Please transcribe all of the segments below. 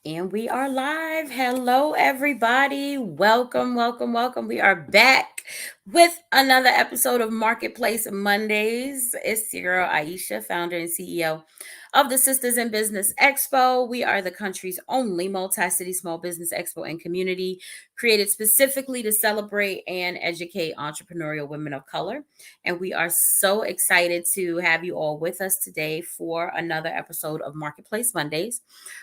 And we are live. Hello, everybody. Welcome, welcome, welcome. We are back with another episode of Marketplace Mondays. It's your girl, Aisha, founder and CEO of the Sisters in Business Expo. We are the country's only multi city small business expo and community created specifically to celebrate and educate entrepreneurial women of color. And we are so excited to have you all with us today for another episode of Marketplace Mondays.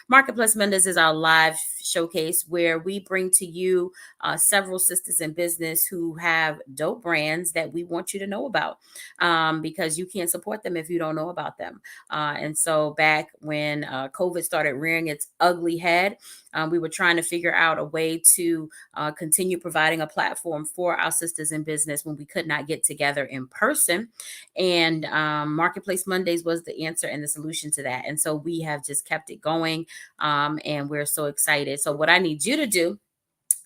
Marketplace Mondays is our live showcase where we bring to you several sisters in business who have dope brands that we want you to know about because you can't support them if you don't know about them. And so, back when COVID started rearing its ugly head, we were trying to figure out a way to continue providing a platform for our sisters in business when we could not get together in person. And Marketplace Mondays was the answer and the solution to that. And so, we have just kept it going, and we're so excited. So, what I need you to do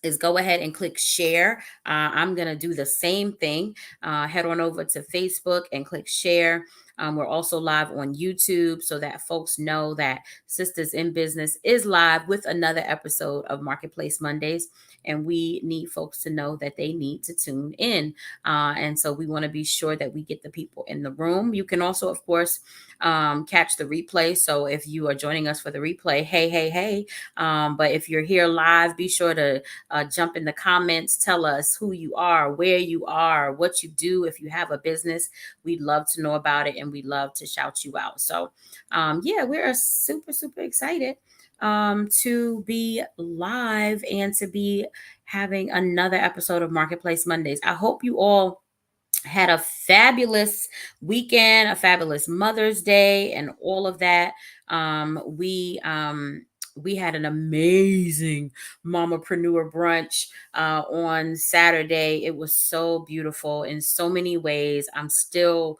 is go ahead and click share. I'm going to do the same thing. Head on over to Facebook and click share. We're also live on YouTube so that folks know that Sisters in Business is live with another episode of Marketplace Mondays. And we need folks to know that they need to tune in. And so we want to be sure that we get the people in the room. You can also, of course, catch the replay. So if you are joining us for the replay, hey, hey, hey. But if you're here live, be sure to jump in the comments. Tell us who you are, where you are, what you do. If you have a business, we'd love to know about it and we'd love to shout you out. So, yeah, we're super, super excited to be live and to be having another episode of Marketplace Mondays. I hope you all had a fabulous weekend, a fabulous Mother's Day, and all of that. We had an amazing mamapreneur brunch on Saturday. It was so beautiful in so many ways. I'm still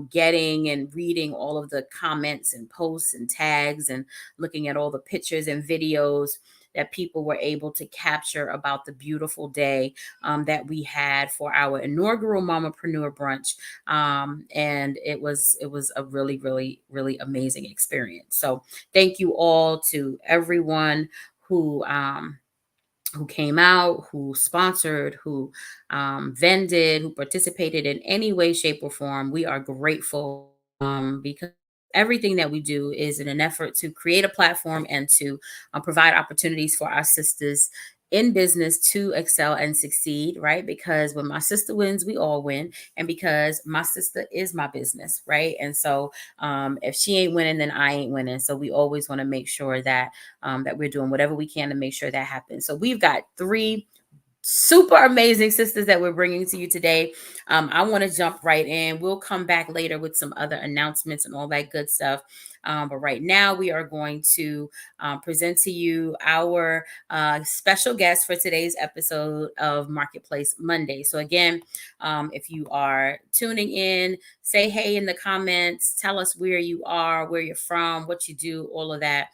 getting and reading all of the comments and posts and tags and looking at all the pictures and videos that people were able to capture about the beautiful day that we had for our inaugural Mamapreneur brunch, and it was a really, really, really amazing experience. So thank you all to everyone who who came out, who sponsored, who vended, who participated in any way, shape, or form. We are grateful because everything that we do is in an effort to create a platform and to provide opportunities for our sisters in business to excel and succeed, right? Because when my sister wins, we all win. And because my sister is my business, right? And so if she ain't winning, then I ain't winning. So we always want to make sure that that we're doing whatever we can to make sure that happens. So we've got three super amazing sisters that we're bringing to you today. I want to jump right in. We'll come back later with some other announcements and all that good stuff. But right now, we are going to present to you our special guest for today's episode of Marketplace Monday. So, again, if you are tuning in, say hey in the comments, tell us where you are, where you're from, what you do, all of that.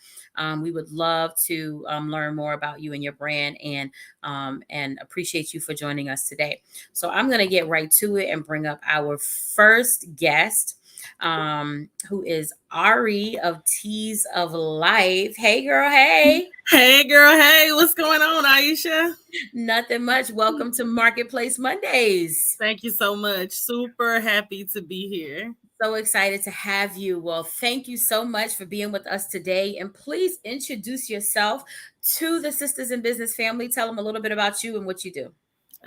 We would love to learn more about you and your brand and appreciate you for joining us today. So I'm going to get right to it and bring up our first guest, who is Ari of Teas of Life. Hey, girl. Hey. Hey, girl. Hey, what's going on, Aisha? Nothing much. Welcome to Marketplace Mondays. Thank you so much. Super happy to be here. So excited to have you. Well, thank you so much for being with us today. And please introduce yourself to the Sisters in Business family. Tell them a little bit about you and what you do.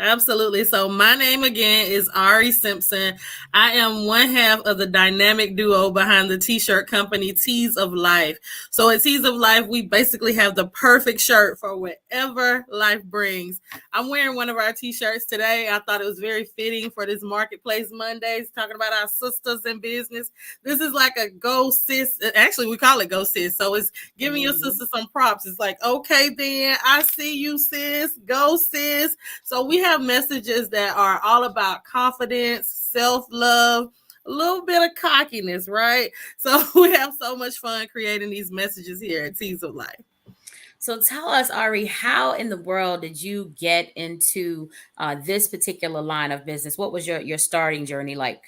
Absolutely. So my name again is Arya Simpson. I am one half of the dynamic duo behind the t-shirt company Teas of Life. So at Teas of Life, we basically have the perfect shirt for whatever life brings. I'm wearing one of our t-shirts today. I thought it was very fitting for this Marketplace Mondays, talking about our sisters in business. This is like a go sis. Actually, we call it go sis. So it's giving your sister some props. It's like, okay, then I see you, sis. Go sis. So we have messages that are all about confidence, self-love, a little bit of cockiness, right? So we have so much fun creating these messages here at Teas of Life. So tell us, Ari, how in the world did you get into this particular line of business? What was your starting journey like?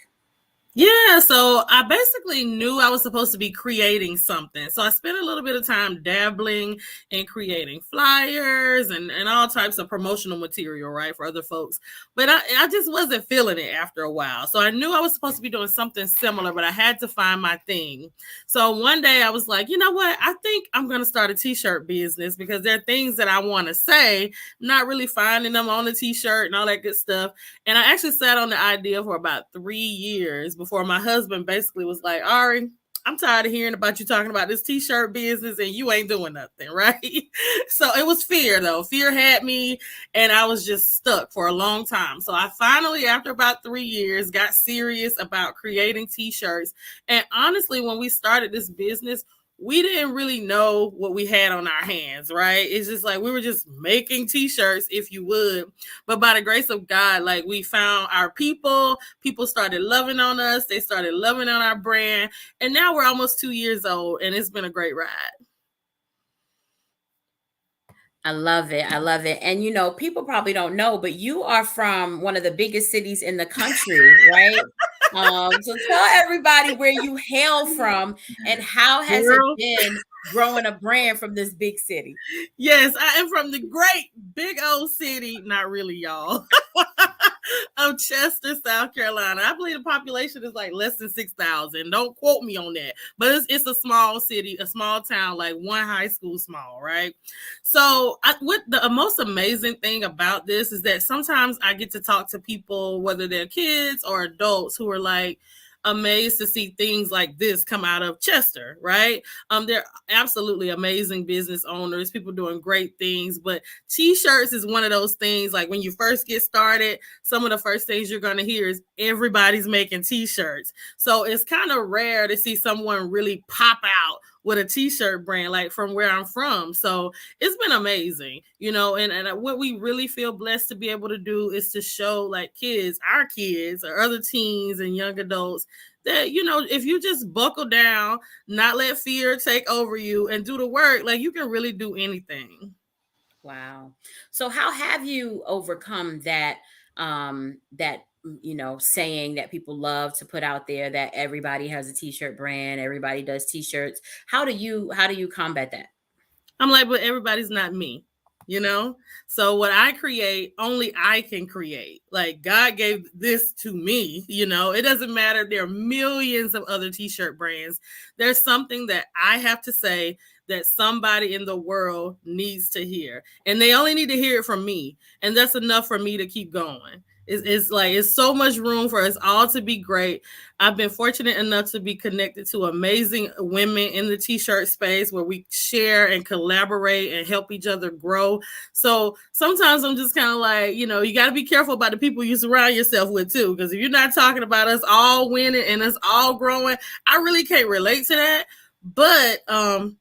Yeah, so I basically knew I was supposed to be creating something. So I spent a little bit of time dabbling in creating flyers and all types of promotional material, right, for other folks. But I just wasn't feeling it after a while. So I knew I was supposed to be doing something similar, but I had to find my thing. So one day I was like, you know what? I think I'm going to start a t-shirt business because there are things that I want to say, not really finding them on the t-shirt and all that good stuff. And I actually sat on the idea for about 3 years before my husband basically was like, Ari, I'm tired of hearing about you talking about this t-shirt business and you ain't doing nothing, right? So it was fear though. Fear had me and I was just stuck for a long time. So I finally, after about 3 years, got serious about creating t-shirts. And honestly, when we started this business, we didn't really know what we had on our hands, right? It's just like we were just making t-shirts, if you would. But by the grace of God, like we found our people started loving on us, they started loving on our brand, and now we're almost 2 years old, and it's been a great ride. I love it. I love it. And people probably don't know, but you are from one of the biggest cities in the country, right? So tell everybody where you hail from and how has it Girl, been growing a brand from this big city? yes, I am from the great big old city, not really, y'all, of Chester, South Carolina. I believe the population is like less than 6,000. Don't quote me on that, but it's a small city, a small town, like one high school small, right? So, what the most amazing thing about this is that sometimes I get to talk to people, whether they're kids or adults, who are like amazed to see things like this come out of Chester, right? They're absolutely amazing business owners, people doing great things. But t-shirts is one of those things, like when you first get started, some of the first things you're going to hear is everybody's making t-shirts. So it's kind of rare to see someone really pop out with a t-shirt brand like from where I'm from. So it's been amazing, and what we really feel blessed to be able to do is to show like our kids or other teens and young adults that, if you just buckle down, not let fear take over you and do the work, like you can really do anything. Wow. So how have you overcome that saying that people love to put out there that everybody has a t-shirt brand, everybody does t-shirts. How do you combat that? I'm like, but everybody's not me, you know? So what I create, only I can create. Like God gave this to me, It doesn't matter. There are millions of other t-shirt brands. There's something that I have to say that somebody in the world needs to hear. And they only need to hear it from me. And that's enough for me to keep going. It's like it's so much room for us all to be great. I've been fortunate enough to be connected to amazing women in the t-shirt space where we share and collaborate and help each other grow. So sometimes I'm just kind of like, you got to be careful about the people you surround yourself with too, because if you're not talking about us all winning and us all growing, I really can't relate to that. But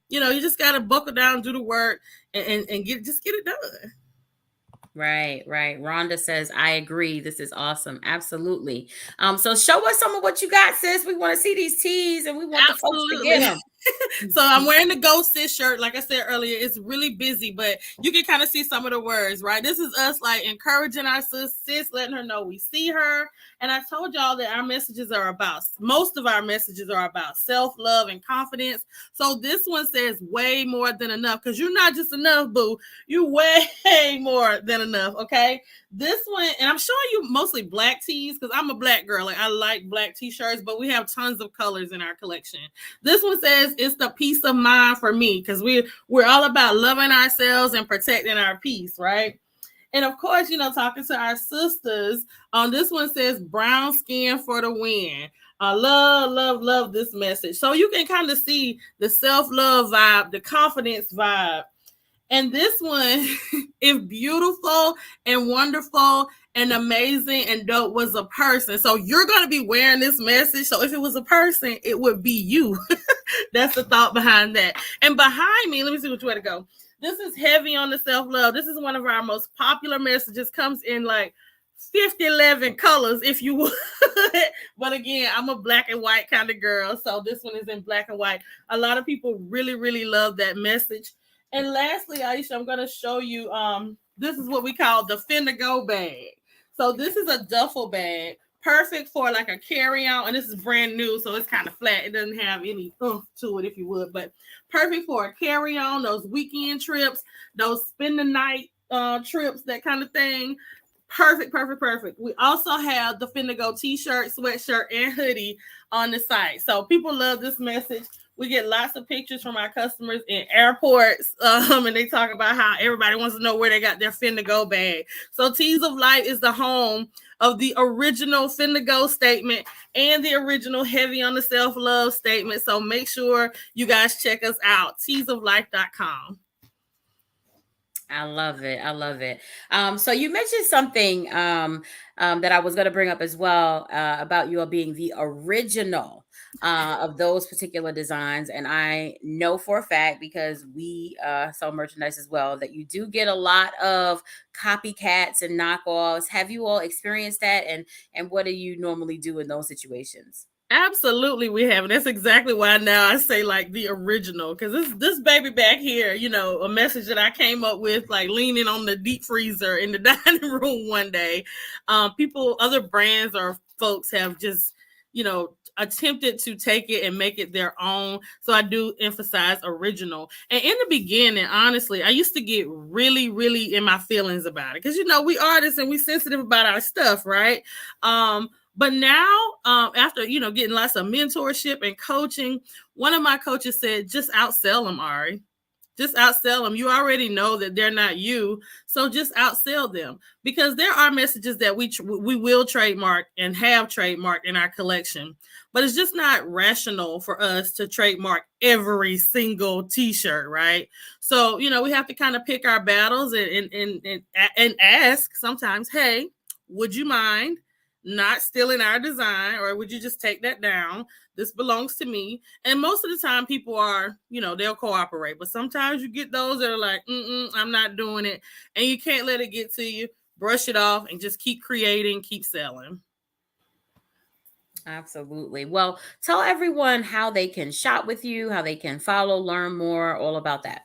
you just got to buckle down, do the work, and get it done. Right, right. Rhonda says, I agree. This is awesome. Absolutely. So show us some of what you got, sis. We want to see these teas and we want the folks to get Absolutely. them. So I'm wearing the Ghost Sis shirt. Like I said earlier, it's really busy, but you can kind of see some of the words, right? This is us like encouraging our sis, letting her know we see her. And I told y'all that most of our messages are about self-love and confidence. So this one says way more than enough, because you're not just enough, boo. You way more than enough, okay? This one, and I'm showing you mostly black tees because I'm a black girl. Like I like black t-shirts, but we have tons of colors in our collection. This one says it's the peace of mind for me, because we're all about loving ourselves and protecting our peace, right? And of course, talking to our sisters. This one says brown skin for the win. I love this message. So you can kind of see the self-love vibe, the confidence vibe. And this one, if beautiful and wonderful and amazing and dope was a person. So you're going to be wearing this message. So if it was a person, it would be you. That's the thought behind that. And behind me, let me see which way to go. This is heavy on the self-love. This is one of our most popular messages. Comes in like 50-11 colors, if you would. But again, I'm a black and white kind of girl. So this one is in black and white. A lot of people really, really love that message. And lastly, Aisha, I'm going to show you, this is what we call the Finna Go bag. So this is a duffel bag perfect for like a carry-on, and this is brand new, so it's kind of flat. It doesn't have any oomph to it, if you would, but perfect for a carry-on, those weekend trips, those spend the night trips, that kind of thing. Perfect, perfect, perfect. We also have the Finna Go t-shirt, sweatshirt, and hoodie on the site. So people love this message. We get lots of pictures from our customers in airports, and they talk about how everybody wants to know where they got their Finna Go bag. So Teas of Life is the home of the original Finna Go statement and the original heavy on the self-love statement. So make sure you guys check us out, teasoflife.com. I love it. I love it. So you mentioned something that I was going to bring up as well about you all being the original of those particular designs. And I know for a fact, because we sell merchandise as well, that you do get a lot of copycats and knockoffs. Have you all experienced that? And what do you normally do in those situations? Absolutely, we have. And that's exactly why now I say like the original, because this baby back here, a message that I came up with, like leaning on the deep freezer in the dining room one day. Other brands or folks have just, attempted to take it and make it their own. So I do emphasize original. And in the beginning, honestly, I used to get really, really in my feelings about it, because we artists and we sensitive about our stuff, right? But now, after getting lots of mentorship and coaching, one of my coaches said, "Just outsell them, Ari. Just outsell them. You already know that they're not you, so just outsell them, because there are messages that we will trademark and have trademarked in our collection, but it's just not rational for us to trademark every single T-shirt, right? So we have to kind of pick our battles and ask sometimes, hey, would you mind not stealing our design, or would you just take that down? This belongs to me. And most of the time people are, they'll cooperate, but sometimes you get those that are like, I'm not doing it. And you can't let it get to you. Brush it off and just keep creating, keep selling. Absolutely. Well, tell everyone how they can shop with you, how they can follow, learn more, all about that.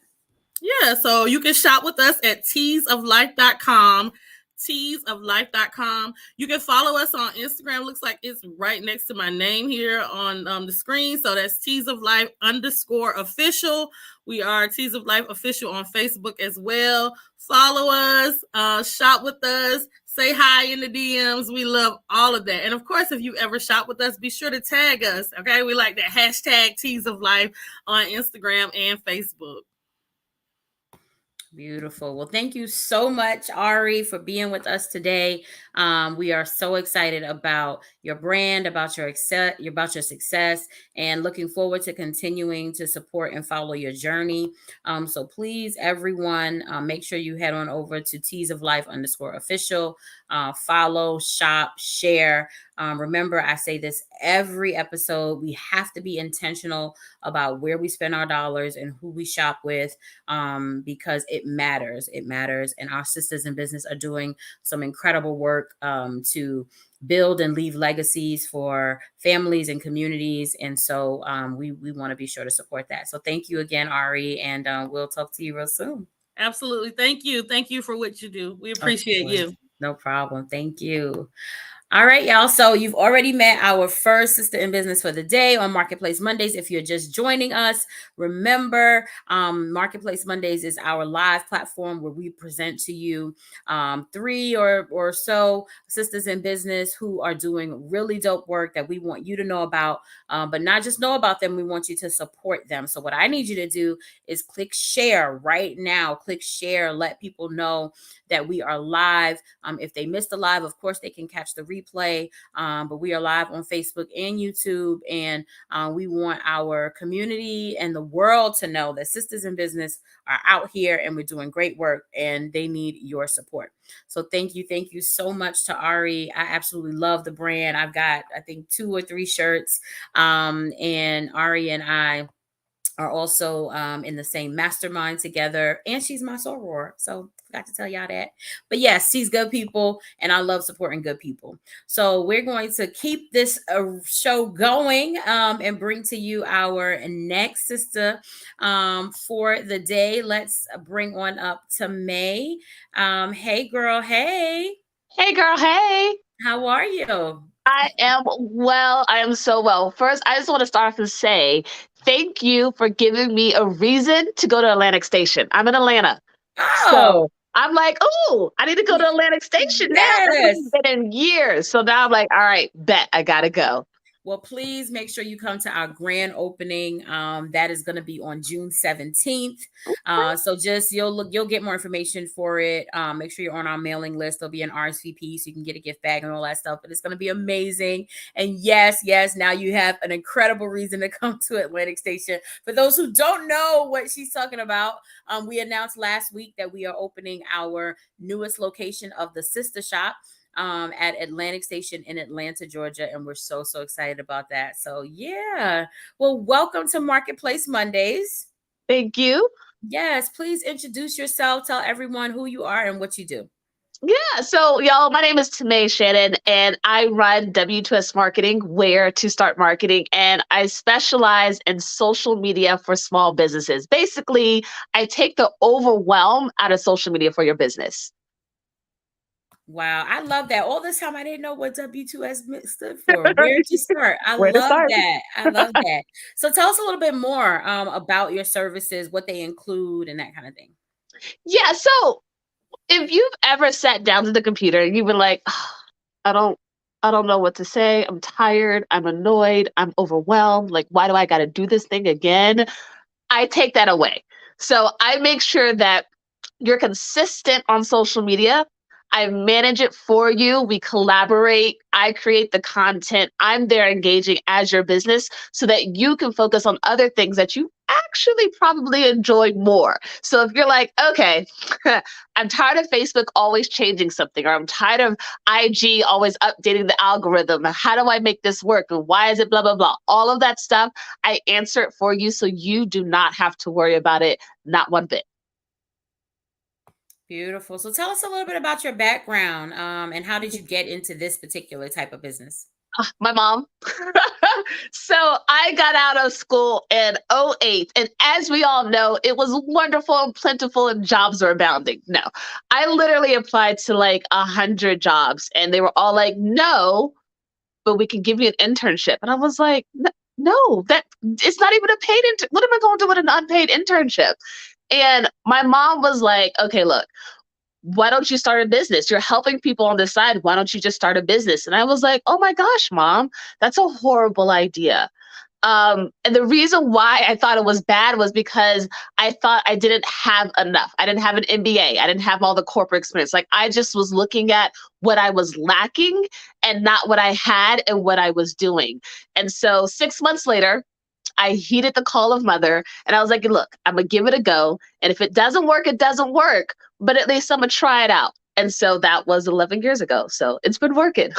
Yeah, so you can shop with us at teasoflife.com. Teasoflife.com. You can follow us on Instagram. Looks like it's right next to my name here on the screen. So that's teasoflife_official. We are Teas of Life official on Facebook as well. Follow us, shop with us, say hi in the DMs. We love all of that. And of course, if you ever shop with us, be sure to tag us. Okay, we like that hashtag Teas of Life on Instagram and Facebook. Beautiful. Well, thank you so much, Ari, for being with us today. We are so excited about your brand, about your success, and looking forward to continuing to support and follow your journey. So please, everyone, make sure you head on over to teasoflife_official. Follow, shop, share. Remember, I say this every episode. We have to be intentional about where we spend our dollars and who we shop with, because it matters. It matters. And our sisters in business are doing some incredible work to build and leave legacies for families and communities. And so we want to be sure to support that. So thank you again, Ari, and we'll talk to you real soon. Absolutely. Thank you. Thank you for what you do. We appreciate you. No problem. Thank you. All right, y'all. So you've already met our first sister in business for the day on Marketplace Mondays. If you're just joining us, remember, Marketplace Mondays is our live platform where we present to you 3 or so sisters in business who are doing really dope work that we want you to know about, but not just know about them. We want you to support them. So what I need you to do is click share right now. Click share. Let people know that we are live. If they missed the live, of course, they can catch the replay. But we are live on Facebook and YouTube. And we want our community and the world to know that sisters in business are out here and we're doing great work and they need your support. So thank you. Thank you so much to Ari. I absolutely love the brand. I've got, I think, 2 or 3 shirts. And Ari and I are also in the same mastermind together, and she's my soror. So forgot to tell y'all that. But yes, she's good people, and I love supporting good people. So we're going to keep this show going and bring to you our next sister for the day. Let's bring on up Tamay. Hey, girl. Hey. Hey girl, hey. How are you? I am well. I am so well. First, I just want to start off and say thank you for giving me a reason to go to Atlantic Station. I'm in Atlanta. Oh, So I'm like, oh, I need to go to Atlantic Station now. That's what yes. I've been in years. So now I'm like, all right, bet I gotta go. Well, please make sure you come to our grand opening. That is going to be on June 17th. So just you'll get more information for it. Make sure you're on our mailing list. There'll be an RSVP so you can get a gift bag and all that stuff. But it's going to be amazing. And yes, now you have an incredible reason to come to Atlantic Station. For those who don't know what she's talking about, we announced last week that we are opening our newest location of the Sister Shop at Atlantic Station in Atlanta, Georgia. And we're so excited about that. So, yeah. Well, welcome to Marketplace Mondays. Thank you. Yes, please introduce yourself. Tell everyone who you are and what you do. Yeah, so y'all, my name is Tamay Shannon, and I run W2S Marketing, where to start marketing, and I specialize in social media for small businesses. Basically, I take the overwhelm out of social media for your business. Wow, I love that. All this time, I didn't know what W2S stood for. Where to start? I Where to love start? that. I love that. So, tell us a little bit more about your services, what they include, and that kind of thing. Yeah, so if you've ever sat down to the computer and you've been like, "Ah, I don't I don't know what to say. I'm tired, I'm annoyed, I'm overwhelmed. Like, why do I got to do this thing again?" I take that away. So I make sure that you're consistent on social media. I manage it for you. We collaborate. I create the content. I'm there engaging as your business so that you can focus on other things that you actually probably enjoy more. So if you're like, okay, I'm tired of Facebook always changing something, or I'm tired of IG always updating the algorithm. How do I make this work? And why is it blah, blah, blah? All of that stuff, I answer it for you so you do not have to worry about it, not one bit. Beautiful. So, tell us a little bit about your background and how did you get into this particular type of business? My mom. So I got out of school in '08. And as we all know, it was wonderful and plentiful and jobs were abounding. No, I literally applied to like 100 jobs and they were all like, no, but we can give you an internship. And I was like, no, that it's not even a paid what am I going to do with an unpaid internship? And my mom was like, okay, look, why don't you start a business? You're helping people on the side. Why don't you just start a business? And I was like, oh my gosh, mom, that's a horrible idea. And the reason why I thought it was bad was because I thought I didn't have enough. I didn't have an MBA. I didn't have all the corporate experience. Like I just was looking at what I was lacking and not what I had and what I was doing. And so 6 months later, I heeded the call of mother and I was like, look, I'm gonna give it a go. And if it doesn't work, it doesn't work. But at least I'm gonna try it out. And so that was 11 years ago. So it's been working.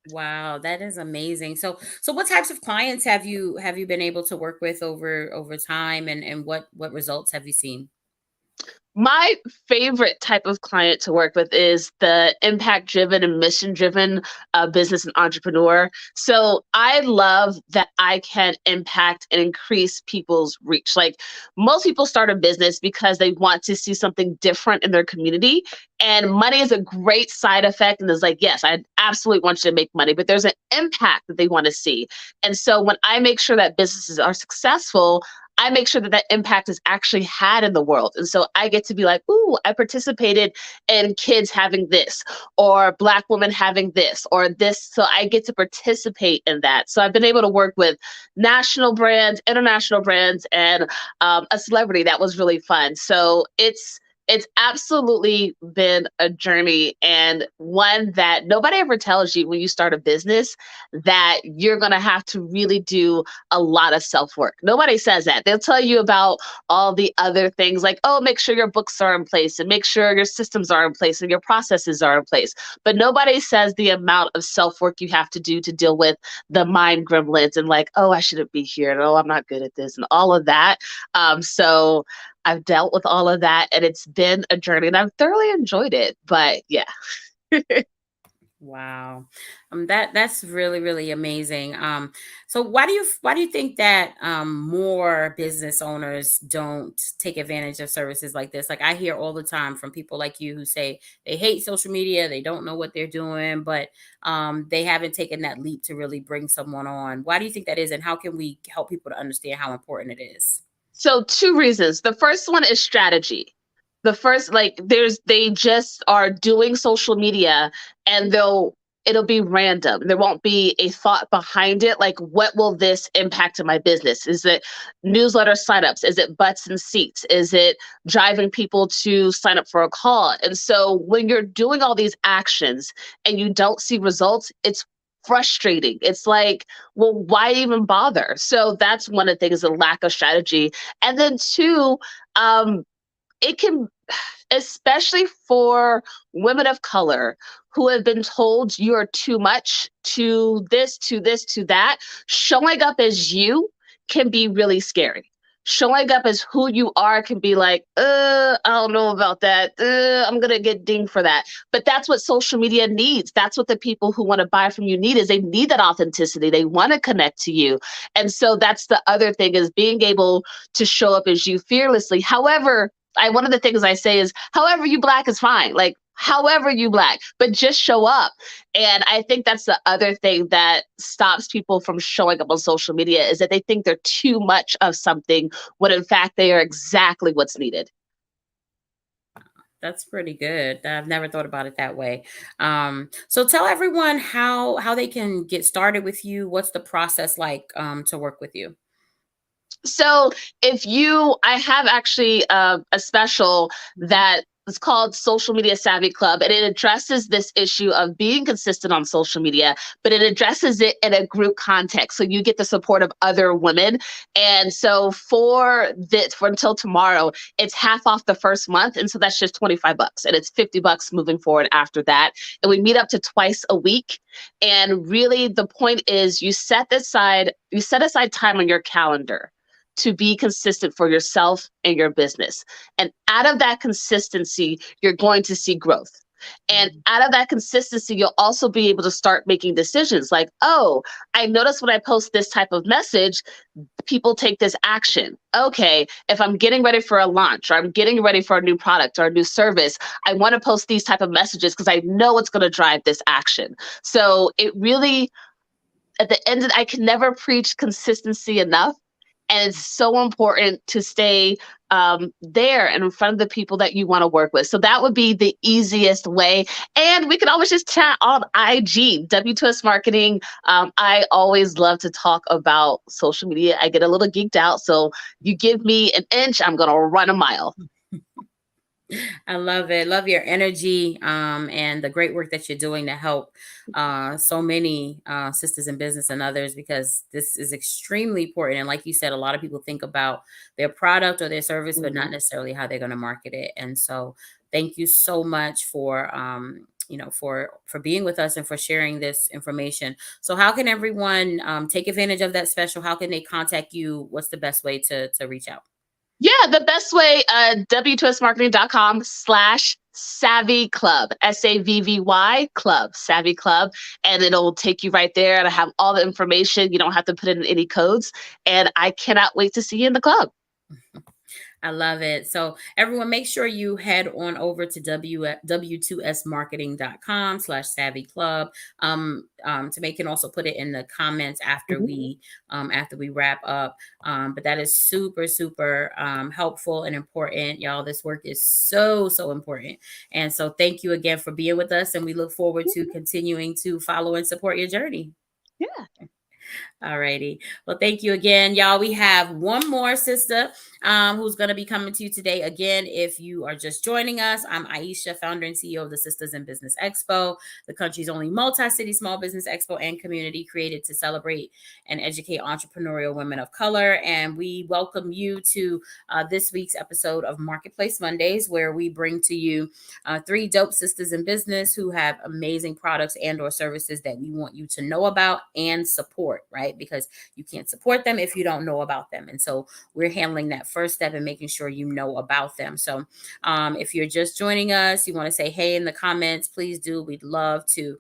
Wow, that is amazing. So what types of clients have you been able to work with over time and what results have you seen? My favorite type of client to work with is the impact driven and mission driven business and entrepreneur. So I love that I can impact and increase people's reach. Like most people start a business because they want to see something different in their community. And money is a great side effect. And it's like, yes, I absolutely want you to make money, but there's an impact that they want to see. And so when I make sure that businesses are successful, I make sure that that impact is actually had in the world. And so I get to be like, ooh, I participated in kids having this, or Black women having this, or this. So I get to participate in that. So I've been able to work with national brands, international brands, and a celebrity that was really fun. So it's absolutely been a journey and one that nobody ever tells you when you start a business that you're going to have to really do a lot of self work. Nobody says that. They'll tell you about all the other things like, oh, make sure your books are in place and make sure your systems are in place and your processes are in place. But nobody says the amount of self work you have to do to deal with the mind gremlins and like, oh, I shouldn't be here. And oh, I'm not good at this and all of that. So I've dealt with all of that and it's been a journey and I've thoroughly enjoyed it. But yeah. Wow. That's really, really amazing. So why do you think that more business owners don't take advantage of services like this? Like I hear all the time from people like you who say they hate social media, they don't know what they're doing, but they haven't taken that leap to really bring someone on. Why do you think that is, and how can we help people to understand how important it is? So two reasons. The first one is strategy. The first, like, they just are doing social media, and it'll be random. There won't be a thought behind it. Like, what will this impact in my business? Is it newsletter signups? Is it butts and seats? Is it driving people to sign up for a call? And so when you're doing all these actions and you don't see results, it's frustrating. It's like, well, why even bother? So that's one of the things, a lack of strategy. And then two, um, it can, especially for women of color who have been told you're too much, to this, to this, to that, showing up as you can be really scary. Showing up as who you are can be like, I don't know about that. I'm gonna get dinged for that. But that's what social media needs. That's what the people who want to buy from you need, is they need that authenticity. They want to connect to you. And so that's the other thing, is being able to show up as you fearlessly. However, one of the things I say is, however you black is fine. Like, however you black, but just show up. And I think that's the other thing that stops people from showing up on social media, is that they think they're too much of something, when in fact they are exactly what's needed. That's pretty good. I've never thought about it that way. So tell everyone how they can get started with you. What's the process like to work with you? So I have actually a special that is called Social Media Savvy Club, and it addresses this issue of being consistent on social media, but it addresses it in a group context. So you get the support of other women. And so for until tomorrow, it's half off the first month. And so that's just $25, and it's $50 moving forward after that. And we meet up to twice a week. And really the point is, you set aside time on your calendar to be consistent for yourself and your business. And out of that consistency, you're going to see growth. And out of that consistency, you'll also be able to start making decisions like, oh, I notice when I post this type of message, people take this action. Okay, if I'm getting ready for a launch, or I'm getting ready for a new product or a new service, I want to post these type of messages because I know it's going to drive this action. So it really, at the end of I can never preach consistency enough. And it's so important to stay there and in front of the people that you want to work with. So that would be the easiest way. And we can always just chat on IG, W2S Marketing. I always love to talk about social media. I get a little geeked out. So you give me an inch, I'm going to run a mile. I love it. Love your energy and the great work that you're doing to help so many sisters in business and others, because this is extremely important. And like you said, a lot of people think about their product or their service, but not Mhm. necessarily how they're going to market it. And so thank you so much for for being with us and for sharing this information. So how can everyone take advantage of that special? How can they contact you? What's the best way to reach out? Yeah, the best way, W2Smarketing.com/Savvy Club, SAVVY Club, Savvy Club. And it'll take you right there, and I have all the information. You don't have to put in any codes. And I cannot wait to see you in the club. I love it. So everyone, make sure you head on over to w2smarketing.com/savvy club. Tamay can also put it in the comments Mhm. after we wrap up. But that is super, super helpful and important. Y'all, this work is so, so important. And so thank you again for being with us. And we look forward to continuing to follow and support your journey. Yeah. Alrighty. Well, thank you again, y'all. We have one more sister who's going to be coming to you today. Again, if you are just joining us, I'm Aisha, founder and CEO of the Sistahs in Business Expo, the country's only multi-city small business expo and community created to celebrate and educate entrepreneurial women of color. And we welcome you to this week's episode of Marketplace Mondays, where we bring to you three dope sisters in business who have amazing products and or services that we want you to know about and support, right? right? Because you can't support them if you don't know about them. And so we're handling that first step and making sure you know about them. So if you're just joining us, you want to say hey in the comments, please do. We'd love to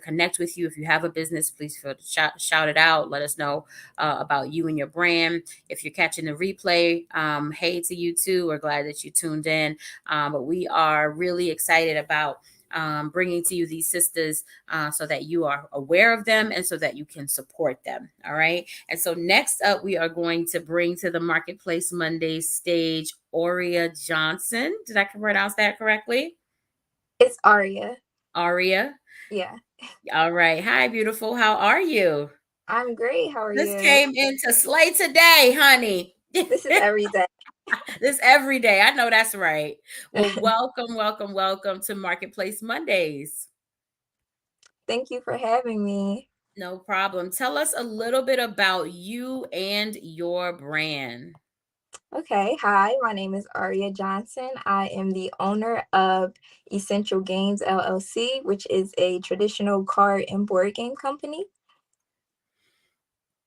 connect with you. If you have a business, please feel to shout it out. Let us know about you and your brand. If you're catching the replay, hey to you too. We're glad that you tuned in. But we are really excited about bringing to you these sisters so that you are aware of them and so that you can support them. All right. And so next up, we are going to bring to the Marketplace Monday stage Auria Johnson. Did I pronounce that correctly? It's Arya. Aria. Yeah. All right. Hi, beautiful. How are you? I'm great. How are This you? came into slay today, honey. This is every day. This every day. I know that's right. Well, welcome, welcome, welcome to Marketplace Mondays. Thank you for having me. No problem. Tell us a little bit about you and your brand. Okay. Hi, my name is Arya Johnson. I am the owner of Essential Games LLC, which is a traditional card and board game company.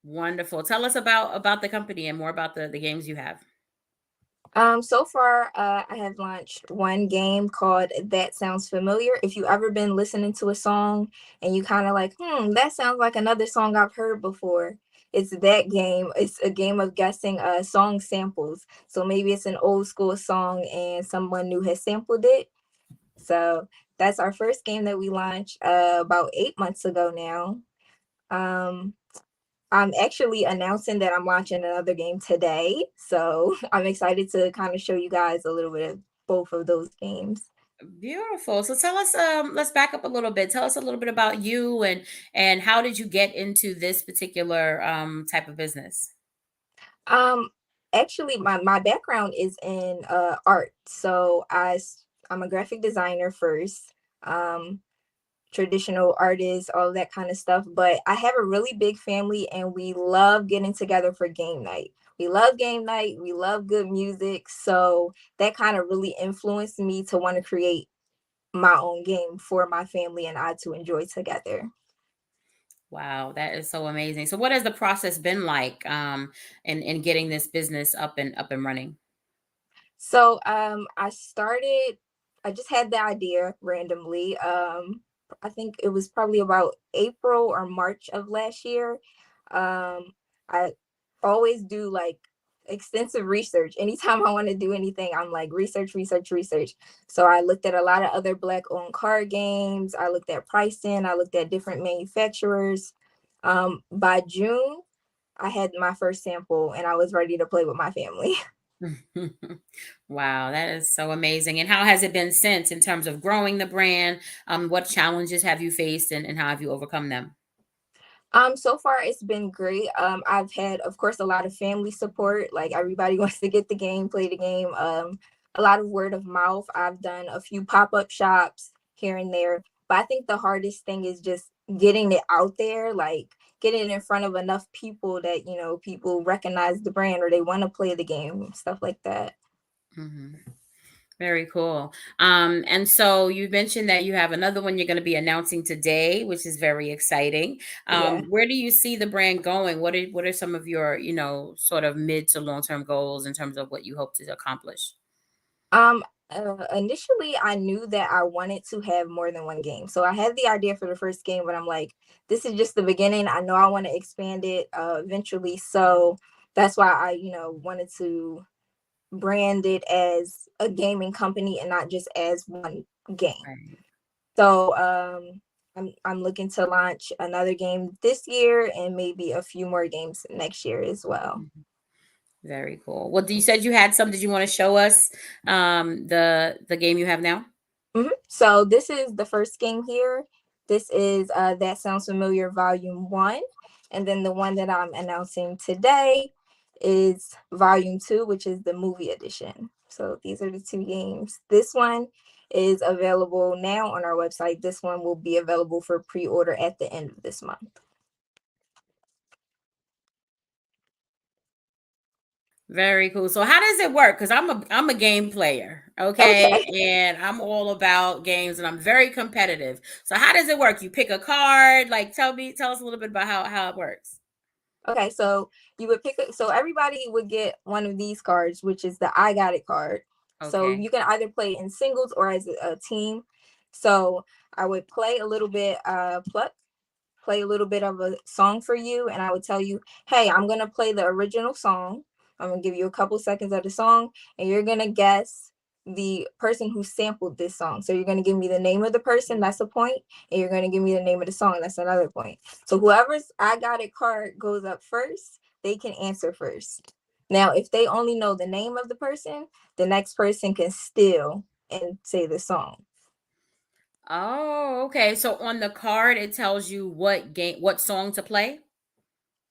Wonderful. Tell us about the company and more about the games you have. So far, I have launched one game called That Sounds Familiar. If you ever been listening to a song and you kind of like, that sounds like another song I've heard before, it's that game. It's a game of guessing song samples. So maybe it's an old school song and someone new has sampled it. So that's our first game that we launched about 8 months ago now. I'm actually announcing that I'm launching another game today. So I'm excited to kind of show you guys a little bit of both of those games. Beautiful. So tell us, let's back up a little bit. Tell us a little bit about you and how did you get into this particular type of business? Um, Actually, my background is in art. So I'm a graphic designer first. Traditional artists, all that kind of stuff. But I have a really big family and we love getting together for game night. We love game night. We love good music. So that kind of really influenced me to want to create my own game for my family and I to enjoy together. Wow, that is so amazing. So what has the process been like in getting this business up and running? So I just had the idea randomly. I think it was probably about April or March of last year. I always do like extensive research. Anytime I want to do anything, I'm like research, research, research. So I looked at a lot of other Black owned card games. I looked at pricing. I looked at different manufacturers. By June, I had my first sample and I was ready to play with my family. Wow, that is so amazing. And how has it been since in terms of growing the brand? What challenges have you faced and how have you overcome them? So far it's been great. I've had, of course, a lot of family support. Like everybody wants to get the game, play the game. A lot of word of mouth. I've done a few pop-up shops here and there. But I think the hardest thing is just getting it out there, like getting it in front of enough people that, people recognize the brand or they want to play the game, stuff like that. Hmm. Very cool. And so you mentioned that you have another one you're going to be announcing today, which is very exciting. Yeah. Where do you see the brand going? What are some of your, sort of mid to long term goals in terms of what you hope to accomplish? Um, Initially, I knew that I wanted to have more than one game. So I had the idea for the first game, but I'm like, this is just the beginning. I know I want to expand it eventually. So that's why I, wanted to brand it as a gaming company and not just as one game. Right. So I'm looking to launch another game this year and maybe a few more games next year as well. Mhm. Very cool. Well, you said you had some. Did you want to show us the game you have now? So this is the first game here. This is That Sounds Familiar Volume 1. And then the one that I'm announcing today is Volume 2, which is the movie edition. So these are the two games. This one is available now on our website. This one will be available for pre-order at the end of this month. Very cool. So how does it work? Because I'm a game player, okay, Okay. and I'm all about games, and I'm very competitive. So how does it work? You pick a card. Like tell us a little bit about how it works. Okay, so you would so everybody would get one of these cards, which is the I Got It card. So Okay. you can either play in singles or as a team. So I would play a little bit pluck, play a little bit of a song for you, and I would tell you, hey, I'm gonna play the original song. I'm gonna give you a couple seconds of the song, and you're gonna guess the person who sampled this song. So you're gonna give me the name of the person, that's a point, and you're gonna give me the name of the song, that's another point. So whoever's I Got It card goes up first, they can answer first. Now, if they only know the name of the person, the next person can steal and say the song. Oh, okay. So on the card, it tells you what song to play.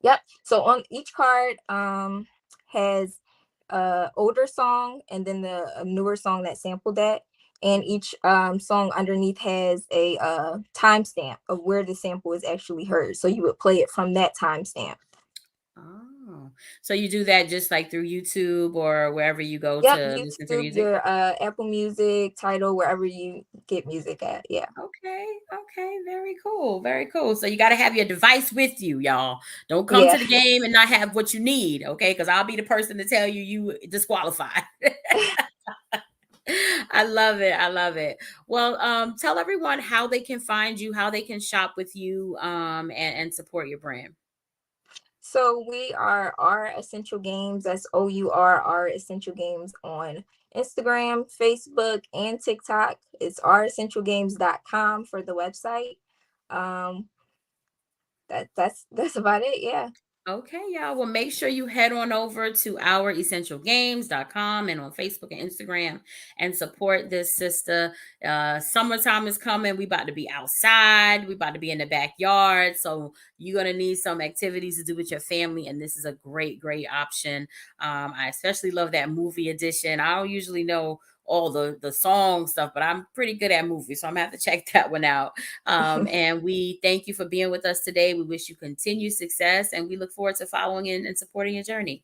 Yep. So on each card has older song and then the newer song that sampled that. And each song underneath has a timestamp of where the sample is actually heard. So you would play it from that timestamp. Oh, so you do that just like through YouTube or wherever you go Yep, to listen to YouTube, music? your Apple Music, Tidal, wherever you get music at. Yeah. Okay, okay, very cool, very cool. So you got to have your device with you, y'all. Don't come Yeah. to the game and not have what you need, okay? Because I'll be the person to tell you you disqualified. I love it. I love it. Well, tell everyone how they can find you, how they can shop with you, and support your brand. So we are our Essential Games. That's OUR Essential Games on Instagram, Facebook, and TikTok. It's ouressentialgames.com for the website. Um, that's about it. Yeah. Okay, y'all. Well, make sure you head on over to ouressentialgames.com and on Facebook and Instagram and support this sister. Summertime is coming. We about to be outside. We about to be in the backyard. So you're gonna need some activities to do with your family, and this is a great, great option. I especially love that movie edition. I don't usually know all the song stuff, but I'm pretty good at movies, so I'm gonna have to check that one out. And we thank you for being with us today. We wish you continued success, and we look forward to following and supporting your journey.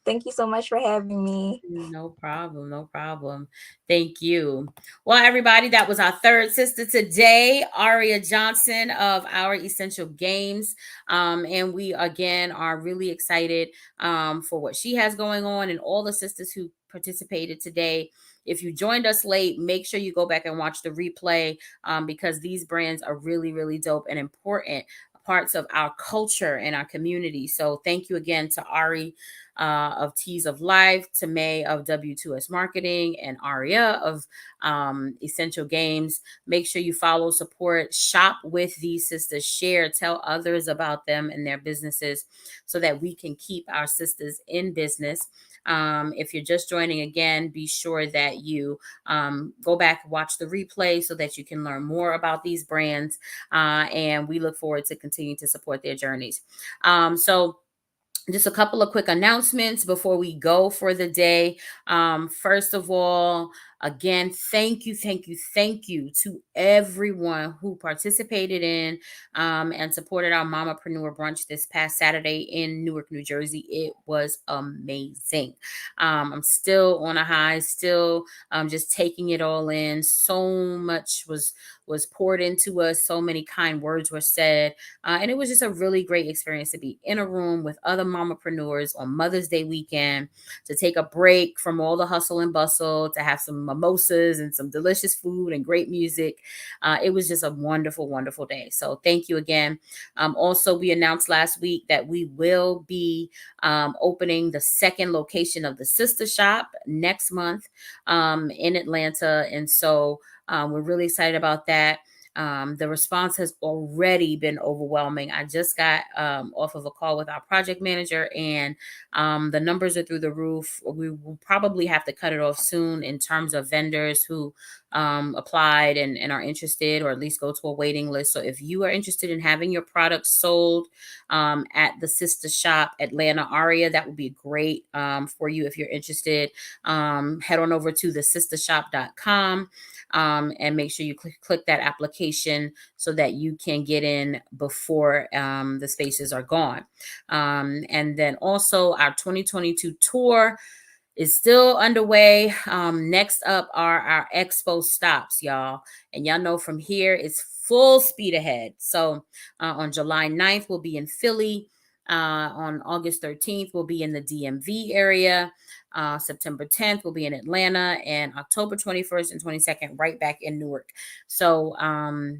Thank you so much for having me. No problem. No problem. Thank you. Well, everybody, that was our third sister today, Arya Johnson of Our Essential Games. And we, again, are really excited for what she has going on and all the sisters who participated today. If you joined us late, make sure you go back and watch the replay because these brands are really, really dope and important parts of our culture and our community. So thank you again to Ari of Teas of Life, Tamay of W2S Marketing, and Arya of Essential Games. Make sure you follow, support, shop with these sisters, share, tell others about them and their businesses so that we can keep our sisters in business. If you're just joining again, be sure that you go back, watch the replay so that you can learn more about these brands. And we look forward to continuing to support their journeys. So just a couple of quick announcements before we go for the day. First of all, again, thank you to everyone who participated in and supported our Mamapreneur Brunch this past Saturday in Newark, New Jersey. It was amazing. I'm still on a high, still just taking it all in. So much was poured into us. So many kind words were said. And it was just a really great experience to be in a room with other mamapreneurs on Mother's Day weekend, to take a break from all the hustle and bustle, to have some mimosas and some delicious food and great music. It was just a wonderful, wonderful day. So thank you again. Also, we announced last week that we will be opening the second location of the Sister Shop next month in Atlanta. And so we're really excited about that. The response has already been overwhelming. I just got off of a call with our project manager, and the numbers are through the roof. We will probably have to cut it off soon in terms of vendors who applied and are interested, or at least go to a waiting list. So if you are interested in having your products sold at the Sister Shop Atlanta Auria, that would be great for you. If you're interested, head on over to thesistershop.com and make sure you click that application so that you can get in before the spaces are gone. And then also our 2022 tour is still underway. Next up are our Expo stops, y'all. And y'all know from here, it's full speed ahead. So on July 9th, we'll be in Philly. On August 13th, we'll be in the DMV area. September 10th, we'll be in Atlanta, and October 21st and 22nd, right back in Newark. So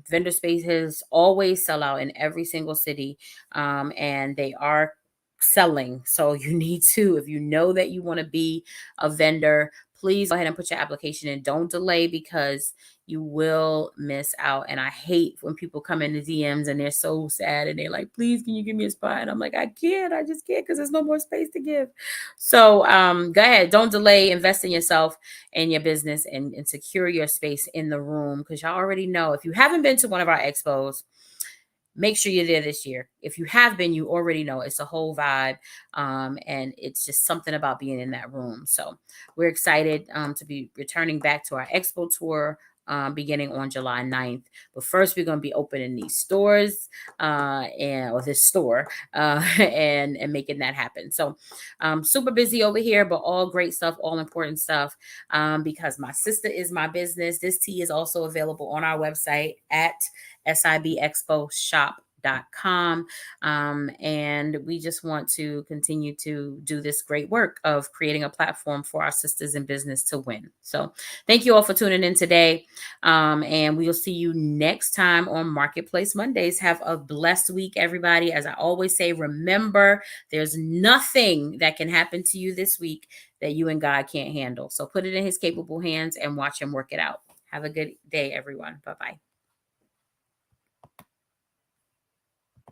vendor spaces always sell out in every single city, and they are selling. So you need to, if you know that you want to be a vendor, please go ahead and put your application in. Don't delay, because you will miss out. And I hate when people come in the DMs and they're so sad and they're like, please, can you give me a spot? And I'm like, I just can't, because there's no more space to give. So go ahead, don't delay, invest in yourself and your business, and secure your space in the room, because y'all already know, if you haven't been to one of our expos, make sure you're there this year. If you have been, you already know it's a whole vibe. And it's just something about being in that room. So we're excited to be returning back to our Expo tour beginning on July 9th. But first, we're going to be opening these stores or this store and making that happen. So super busy over here, but all great stuff, all important stuff, because my sister is my business. This tea is also available on our website at sibexposhop.com. And we just want to continue to do this great work of creating a platform for our sisters in business to win. So thank you all for tuning in today. And we'll see you next time on Marketplace Mondays. Have a blessed week, everybody. As I always say, remember, there's nothing that can happen to you this week that you and God can't handle. So put it in his capable hands and watch him work it out. Have a good day, everyone. Bye-bye.